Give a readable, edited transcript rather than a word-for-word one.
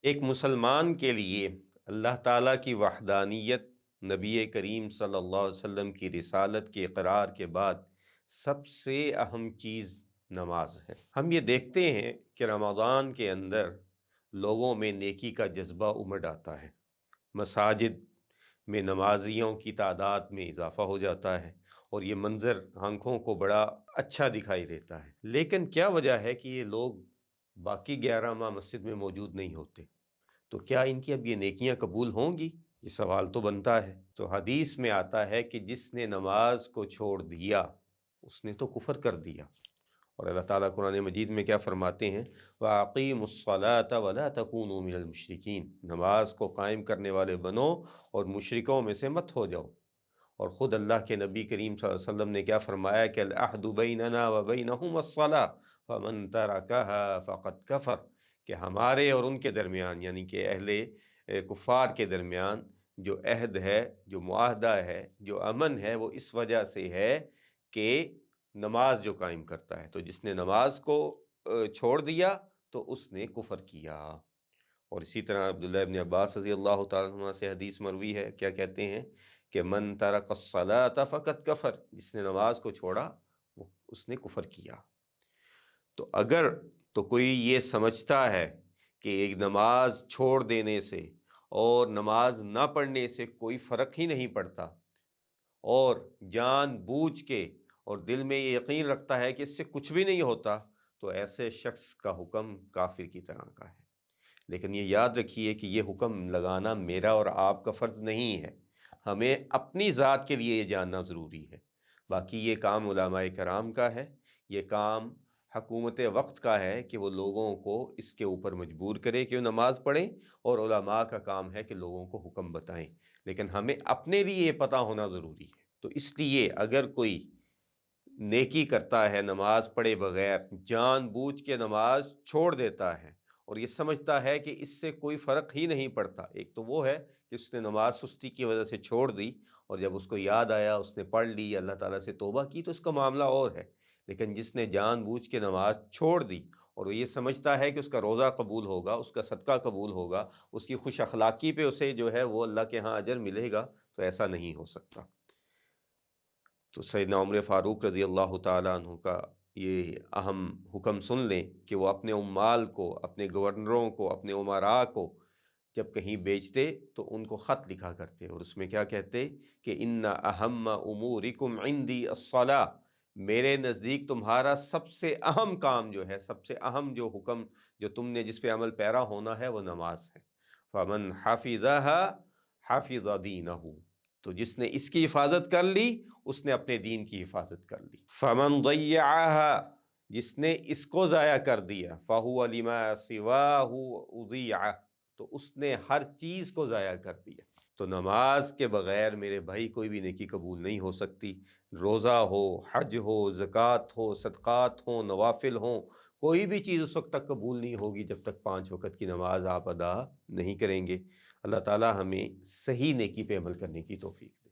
ایک مسلمان کے لیے اللہ تعالیٰ کی وحدانیت، نبی کریم صلی اللہ علیہ وسلم کی رسالت کے اقرار کے بعد سب سے اہم چیز نماز ہے۔ ہم یہ دیکھتے ہیں کہ رمضان کے اندر لوگوں میں نیکی کا جذبہ امڈ آتا ہے، مساجد میں نمازیوں کی تعداد میں اضافہ ہو جاتا ہے اور یہ منظر آنکھوں کو بڑا اچھا دکھائی دیتا ہے۔ لیکن کیا وجہ ہے کہ یہ لوگ باقی 11 ماہ مسجد میں موجود نہیں ہوتے؟ تو کیا ان کی اب یہ نیکیاں قبول ہوں گی؟ یہ سوال تو بنتا ہے۔ تو حدیث میں آتا ہے کہ جس نے نماز کو چھوڑ دیا اس نے تو کفر کر دیا، اور اللہ تعالیٰ قرآن مجید میں کیا فرماتے ہیں؟ وَأَقِيمُوا الصَّلَاةَ وَلَا تَكُونُوا مِنَ الْمُشْرِكِينَ، نماز کو قائم کرنے والے بنو اور مشرکوں میں سے مت ہو جاؤ۔ اور خود اللہ کے نبی کریم صلی اللہ علیہ وسلم نے کیا فرمایا کہ العہد بیننا وبینہم الصلاۃ فمن ترکها فقد کفر، کہ ہمارے اور ان کے درمیان، یعنی کہ اہل کفار کے درمیان جو عہد ہے، جو معاہدہ ہے، جو امن ہے، وہ اس وجہ سے ہے کہ نماز جو قائم کرتا ہے، تو جس نے نماز کو چھوڑ دیا تو اس نے کفر کیا۔ اور اسی طرح عبداللہ ابن عباس رضی اللہ تعالیٰ عنہ سے حدیث مروی ہے، کیا کہتے ہیں کہ من ترک الصلاۃ فقد کفر، جس نے نماز کو چھوڑا اس نے کفر کیا۔ تو اگر تو کوئی یہ سمجھتا ہے کہ ایک نماز چھوڑ دینے سے اور نماز نہ پڑھنے سے کوئی فرق ہی نہیں پڑتا، اور جان بوجھ کے اور دل میں یہ یقین رکھتا ہے کہ اس سے کچھ بھی نہیں ہوتا، تو ایسے شخص کا حکم کافر کی طرح کا ہے۔ لیکن یہ یاد رکھیے کہ یہ حکم لگانا میرا اور آپ کا فرض نہیں ہے، ہمیں اپنی ذات کے لیے یہ جاننا ضروری ہے۔ باقی یہ کام علماء کرام کا ہے، یہ کام حکومت وقت کا ہے کہ وہ لوگوں کو اس کے اوپر مجبور کرے کہ وہ نماز پڑھیں، اور علماء کا کام ہے کہ لوگوں کو حکم بتائیں۔ لیکن ہمیں اپنے لیے یہ پتہ ہونا ضروری ہے۔ تو اس لیے اگر کوئی نیکی کرتا ہے نماز پڑھے بغیر، جان بوجھ کے نماز چھوڑ دیتا ہے اور یہ سمجھتا ہے کہ اس سے کوئی فرق ہی نہیں پڑتا، ایک تو وہ ہے کہ اس نے نماز سستی کی وجہ سے چھوڑ دی، اور جب اس کو یاد آیا اس نے پڑھ لی، اللہ تعالیٰ سے توبہ کی، تو اس کا معاملہ اور ہے۔ لیکن جس نے جان بوجھ کے نماز چھوڑ دی اور وہ یہ سمجھتا ہے کہ اس کا روزہ قبول ہوگا، اس کا صدقہ قبول ہوگا، اس کی خوش اخلاقی پہ اسے جو ہے وہ اللہ کے ہاں اجر ملے گا، تو ایسا نہیں ہو سکتا۔ تو سیدنا عمر فاروق رضی اللہ تعالیٰ عنہ کا یہ اہم حکم سن لیں کہ وہ اپنے عمال کو، اپنے گورنروں کو، اپنے امراء کو جب کہیں بیچتے تو ان کو خط لکھا کرتے، اور اس میں کیا کہتے کہ ان اہم امورکم عندی الصلاۃ، میرے نزدیک تمہارا سب سے اہم کام جو ہے، سب سے اہم جو حکم جو تم نے جس پہ عمل پیرا ہونا ہے، وہ نماز ہے۔ فمن حفظها حفظ دینہ، تو جس نے اس کی حفاظت کر لی اس نے اپنے دین کی حفاظت کر لی۔ فمن ضیعها، جس نے اس کو ضائع کر دیا، فہو لما سواہ اضیع، تو اس نے ہر چیز کو ضائع کر دیا۔ تو نماز کے بغیر میرے بھائی کوئی بھی نیکی قبول نہیں ہو سکتی، روزہ ہو، حج ہو، زکوٰۃ ہو، صدقات ہوں، نوافل ہوں، کوئی بھی چیز اس وقت تک قبول نہیں ہوگی جب تک 5 وقت کی نماز آپ ادا نہیں کریں گے۔ اللہ تعالی ہمیں صحیح نیکی پہ عمل کرنے کی توفیق دے۔